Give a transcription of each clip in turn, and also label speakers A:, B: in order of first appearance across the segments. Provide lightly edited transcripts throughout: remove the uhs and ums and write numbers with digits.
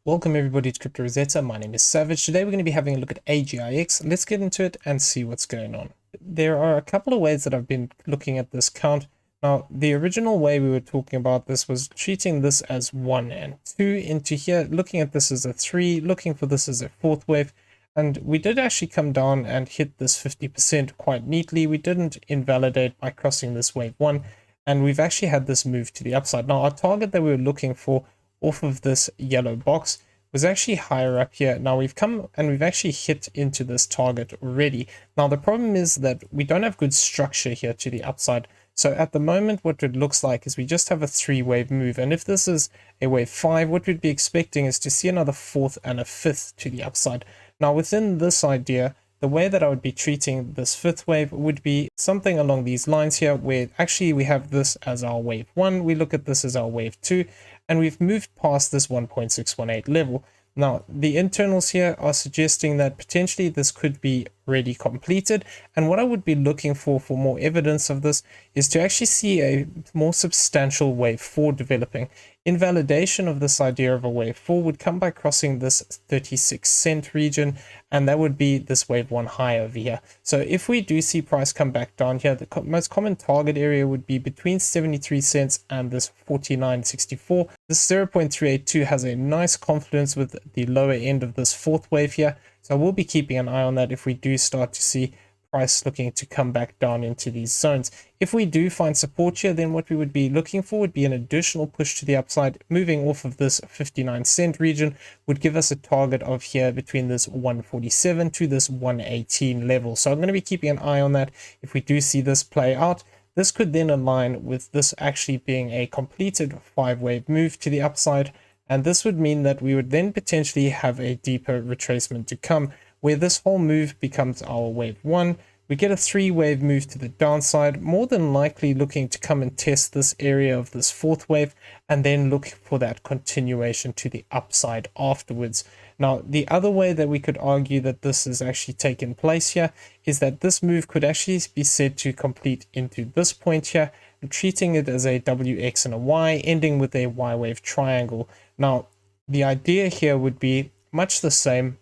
A: Welcome everybody to Crypto Rosetta. My name is Savage. Today we're going to be having a look at AGIX. Let's get into it and see what's going on. There are a couple of ways that I've been looking at this count. Now, the original way we were talking about this was treating this as 1 and 2 into here, looking at this as a 3, looking for this as a 4th wave. And we did actually come down and hit this 50% quite neatly. We didn't invalidate by crossing this wave 1, and we've actually had this move to the upside. Now, our target that we were looking for off of this yellow box was actually higher up here. Now we've come and we've actually hit into this target already. Now the problem is that we don't have good structure here to the upside. So at the moment what it looks like is we just have a 3-wave move, and if this is a wave 5, what we'd be expecting is to see another 4th and a 5th to the upside. Now within this idea, the way that I would be treating this 5th wave would be something along these lines here, where actually we have this as our wave 1, we look at this as our wave 2, and we've moved past this 1.618 level. Now, the internals here are suggesting that potentially this could be already completed. And what I would be looking for more evidence of this is to actually see a more substantial wave 4 developing. Invalidation of this idea of a wave 4 would come by crossing this 36-cent region, and that would be this wave 1 high over here. So if we do see price come back down here, the most common target area would be between 73 cents and this 49.64. This 0.382 has a nice confluence with the lower end of this 4th wave here. So we'll be keeping an eye on that if we do start to see price looking to come back down into these zones. If we do find support here, then what we would be looking for would be an additional push to the upside. Moving off of this 59-cent region would give us a target of here between this 147 to this 118 level. So I'm going to be keeping an eye on that. If we do see this play out, this could then align with this actually being a completed 5-wave move to the upside. And this would mean that we would then potentially have a deeper retracement to come, where this whole move becomes our wave 1. We get a 3-wave move to the downside, more than likely looking to come and test this area of this 4th wave, and then look for that continuation to the upside afterwards. Now, the other way that we could argue that this has actually taken place here is that this move could actually be said to complete into this point here, treating it as a WX and a Y, ending with a Y wave triangle. Now, the idea here would be much the same.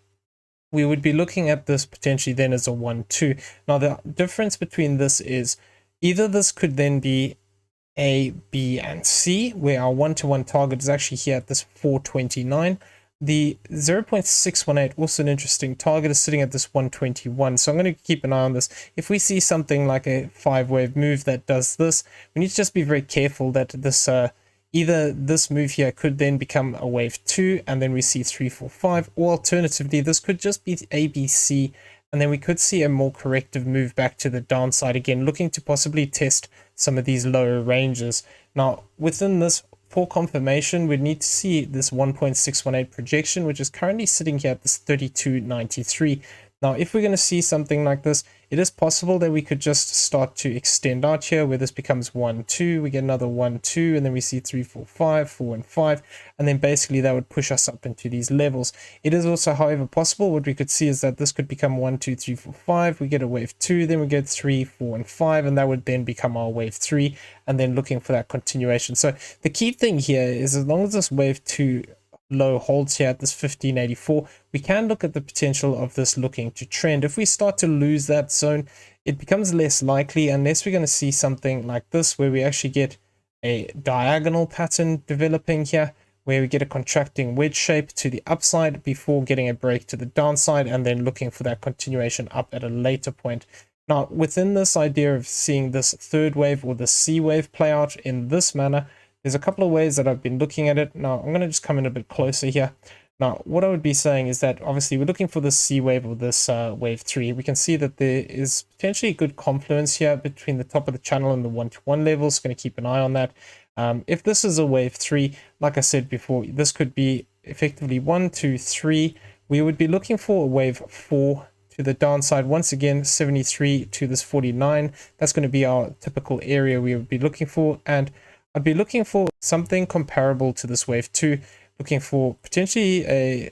A: We would be looking at this potentially then as a 1-2. Now, the difference between this is either this could then be A, B, and C, where our 1-to-1 target is actually here at this 429. The 0.618, also an interesting target, is sitting at this 121. So I'm going to keep an eye on this. If we see something like a 5-wave move that does this, we need to just be very careful that this either this move here could then become a wave 2, and then we see 3, 4, 5, or alternatively this could just be ABC, and then we could see a more corrective move back to the downside again, looking to possibly test some of these lower ranges. Now within this, for confirmation, we'd need to see this 1.618 projection, which is currently sitting here at this 32.93. Now, if we're going to see something like this, it is possible that we could just start to extend out here, where this becomes 1, 2, we get another 1, 2, and then we see 3, 4, 5, 4, and 5, and then basically that would push us up into these levels. It is also, however, possible, what we could see is that this could become 1, 2, 3, 4, 5, we get a wave 2, then we get 3, 4, and 5, and that would then become our wave 3, and then looking for that continuation. So the key thing here is, as long as this wave 2 low holds here at this 1584, we can look at the potential of this looking to trend. If we start to lose that zone, it becomes less likely, unless we're going to see something like this, where we actually get a diagonal pattern developing here, where we get a contracting wedge shape to the upside before getting a break to the downside, and then looking for that continuation up at a later point. Now, within this idea of seeing this 3rd wave or the C wave play out in this manner, there's a couple of ways that I've been looking at it. Now, I'm going to just come in a bit closer here. Now, what I would be saying is that obviously we're looking for this C wave or this wave 3. We can see that there is potentially a good confluence here between the top of the channel and the 1-to-1 levels. Going to keep an eye on that. If this is a wave 3, like I said before, this could be effectively 1, 2, 3. We would be looking for a wave 4 to the downside. Once again, 73 to this 49. That's going to be our typical area we would be looking for. And I'd be looking for something comparable to this wave 2, looking for potentially a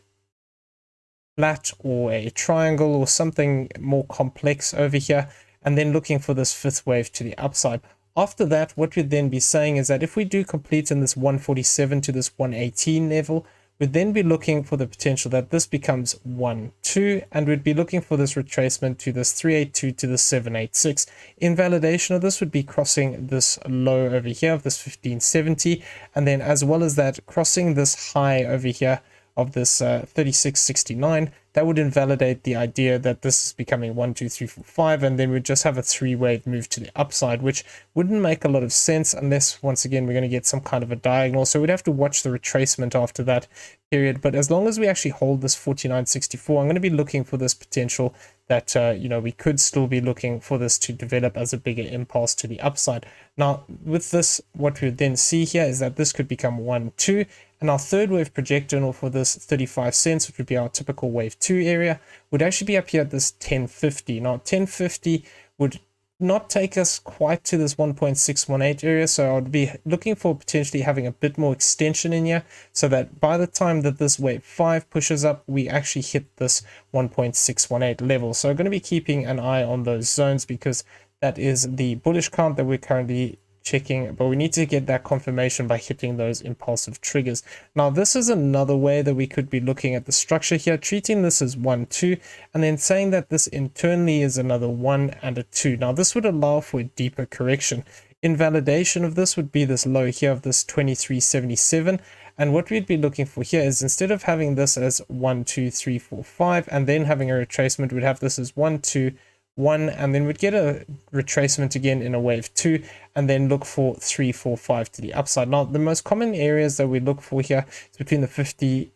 A: flat or a triangle or something more complex over here, and then looking for this 5th wave to the upside. After that, what we'd then be saying is that if we do complete in this 147 to this 118 level, we'd then be looking for the potential that this becomes 1, 2, and we'd be looking for this retracement to this 382 to the 786. Invalidation of this would be crossing this low over here of this 1570, and then as well as that, crossing this high over here of this 3669. That would invalidate the idea that this is becoming 1, 2, 3, 4, 5, and then we'd just have a 3-wave move to the upside, which wouldn't make a lot of sense unless, once again, we're going to get some kind of a diagonal. So we'd have to watch the retracement after that period. But as long as we actually hold this 4964, I'm going to be looking for this potential that, we could still be looking for this to develop as a bigger impulse to the upside. Now, with this, what we would then see here is that this could become 1, 2, and our third wave projectile for this 35 cents, which would be our typical wave 2 area, would actually be up here at this 1050. Now, 1050 would not take us quite to this 1.618 area, so I would be looking for potentially having a bit more extension in here, so that by the time that this wave 5 pushes up, we actually hit this 1.618 level. So I'm going to be keeping an eye on those zones, because that is the bullish count that we're currently checking, but we need to get that confirmation by hitting those impulsive triggers. Now, this is another way that we could be looking at the structure here, treating this as 1, 2, and then saying that this internally is another 1 and a 2. Now, this would allow for a deeper correction. Invalidation of this would be this low here of this 2377, and what we'd be looking for here is, instead of having this as 1, 2, 3, 4, 5, and then having a retracement, we'd have this as 1, 2, 1, and then we'd get a retracement again in a wave 2, and then look for 3, 4, 5 to the upside. Now, the most common areas that we look for here is between the 50%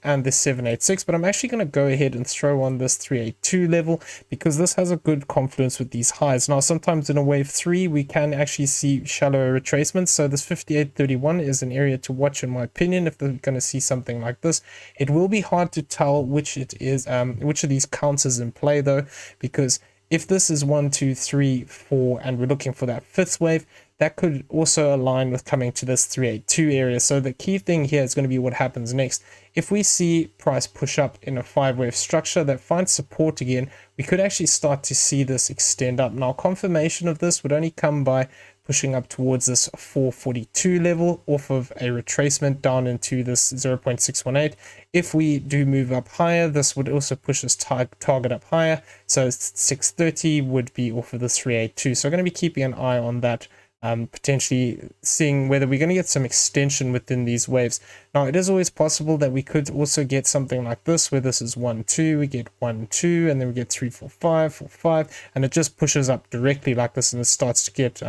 A: and the 786, but I'm actually going to go ahead and throw on this 382 level, because this has a good confluence with these highs. Now, sometimes in a wave 3 we can actually see shallower retracements, so this 5831 is an area to watch, in my opinion, if they're going to see something like this. It will be hard to tell which it is, which of these counts is in play though, because if this is 1, 2, 3, 4, and we're looking for that 5th wave, that could also align with coming to this 382 area. So the key thing here is going to be what happens next. If we see price push up in a 5-wave structure that finds support again, we could actually start to see this extend up. Now, confirmation of this would only come by pushing up towards this 442 level off of a retracement down into this 0.618. If we do move up higher, this would also push this target up higher. So 630 would be off of this 382. So I'm going to be keeping an eye on that, potentially seeing whether we're going to get some extension within these waves. Now, it is always possible that we could also get something like this, where this is 1, 2, we get 1, 2, and then we get 3, 4, 5, 4, 5, and it just pushes up directly like this, and it starts to get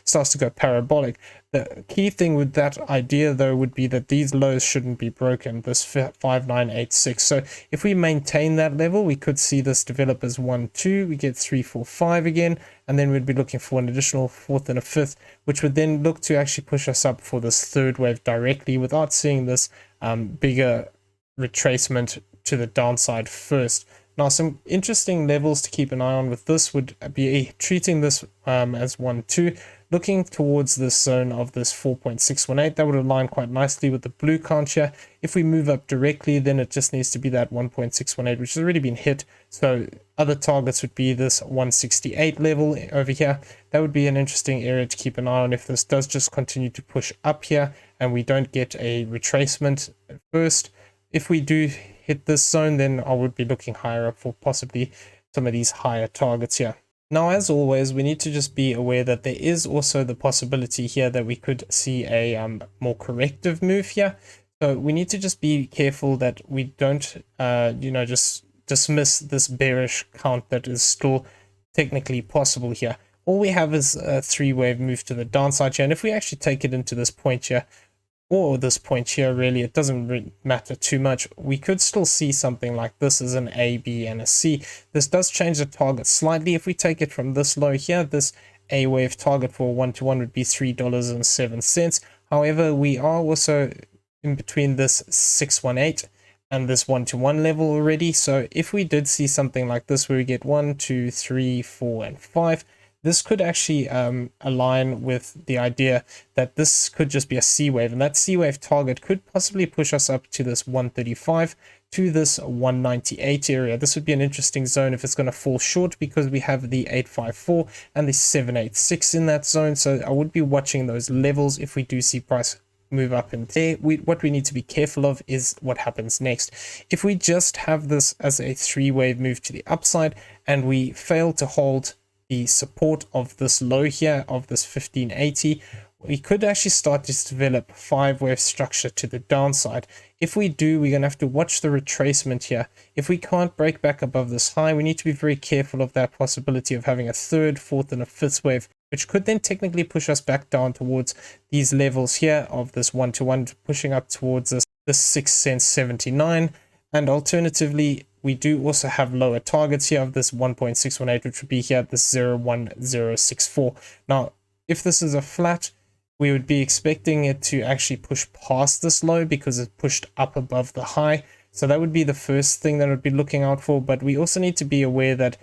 A: starts to go parabolic. The key thing with that idea though would be that these lows shouldn't be broken, this 5986. So if we maintain that level, we could see this develop as 1, 2, we get 3, 4, 5 again, and then we'd be looking for an additional 4th and a 5th, which would then look to actually push us up for this 3rd wave directly without seeing this bigger retracement to the downside first. Now, some interesting levels to keep an eye on with this would be treating this as 1, 2, looking towards this zone of this 4.618. That would align quite nicely with the blue count here. If we move up directly, then it just needs to be that 1.618, which has already been hit. So other targets would be this 168 level over here. That would be an interesting area to keep an eye on if this does just continue to push up here and we don't get a retracement at first. If we do hit this zone, then I would be looking higher up for possibly some of these higher targets here. Now, as always, we need to just be aware that there is also the possibility here that we could see a more corrective move here. So we need to just be careful that we don't, just dismiss this bearish count that is still technically possible here. All we have is a 3-wave move to the downside here, and if we actually take it into this point here, or this point here, really, it doesn't really matter too much. We could still see something like this as an A, B, and a C. This does change the target slightly. If we take it from this low here, this A wave target for 1-to-1 would be $3.07. However, we are also in between this 618 and this 1-to-1 level already. So if we did see something like this where we get 1, 2, 3, 4, and 5, this could actually align with the idea that this could just be a C wave, and that C wave target could possibly push us up to this 135 to this 198 area. This would be an interesting zone if it's going to fall short, because we have the 854 and the 786 in that zone. So I would be watching those levels if we do see price move up in there. What we need to be careful of is what happens next. If we just have this as a 3-wave move to the upside and we fail to hold the support of this low here of this 1580, we could actually start to develop 5-wave structure to the downside. If we do, we're going to have to watch the retracement here. If we can't break back above this high, we need to be very careful of that possibility of having a 3rd, 4th, and a 5th wave, which could then technically push us back down towards these levels here of this 1-to-1, pushing up towards this 6 cents 79. And alternatively, we do also have lower targets here of this 1.618, which would be here at this 0.1064. Now, if this is a flat, we would be expecting it to actually push past this low because it pushed up above the high. So that would be the first thing that I'd be looking out for. But we also need to be aware that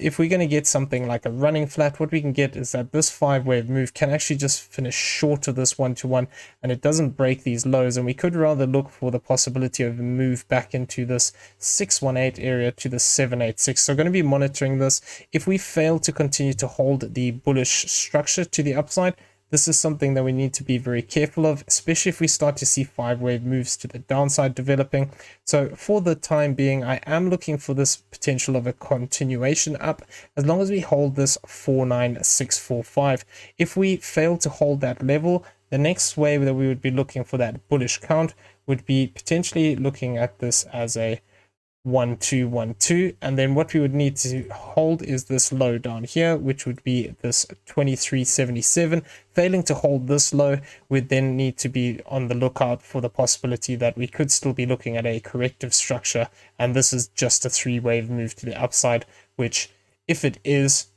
A: if we're going to get something like a running flat, what we can get is that this 5-wave move can actually just finish short of this 1-to-1 and it doesn't break these lows. And we could rather look for the possibility of a move back into this 618 area to the 786. So we're going to be monitoring this. If we fail to continue to hold the bullish structure to the upside, this is something that we need to be very careful of, especially if we start to see 5-wave moves to the downside developing. So for the time being, I am looking for this potential of a continuation up as long as we hold this 49645. If we fail to hold that level, the next wave that we would be looking for that bullish count would be potentially looking at this as a 1212, and then what we would need to hold is this low down here, which would be this 2377. Failing to hold this low, we'd then need to be on the lookout for the possibility that we could still be looking at a corrective structure, and this is just a 3-wave move to the upside, which if it is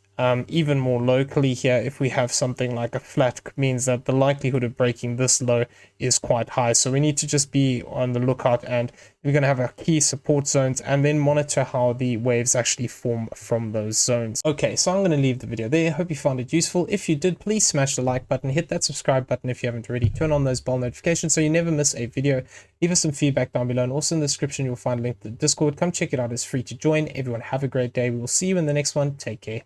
A: even more locally here, if we have something like a flat, means that the likelihood of breaking this low is quite high. So we need to just be on the lookout, and we're going to have our key support zones and then monitor how the waves actually form from those zones. Okay, so I'm going to leave the video there. Hope you found it useful. If you did, please smash the like button, hit that subscribe button if you haven't already, turn on those bell notifications so you never miss a video. Leave us some feedback down below, and also in the description you'll find a link to the Discord. Come check it out, it's free to join. Everyone have a great day. We will see you in the next one. Take care.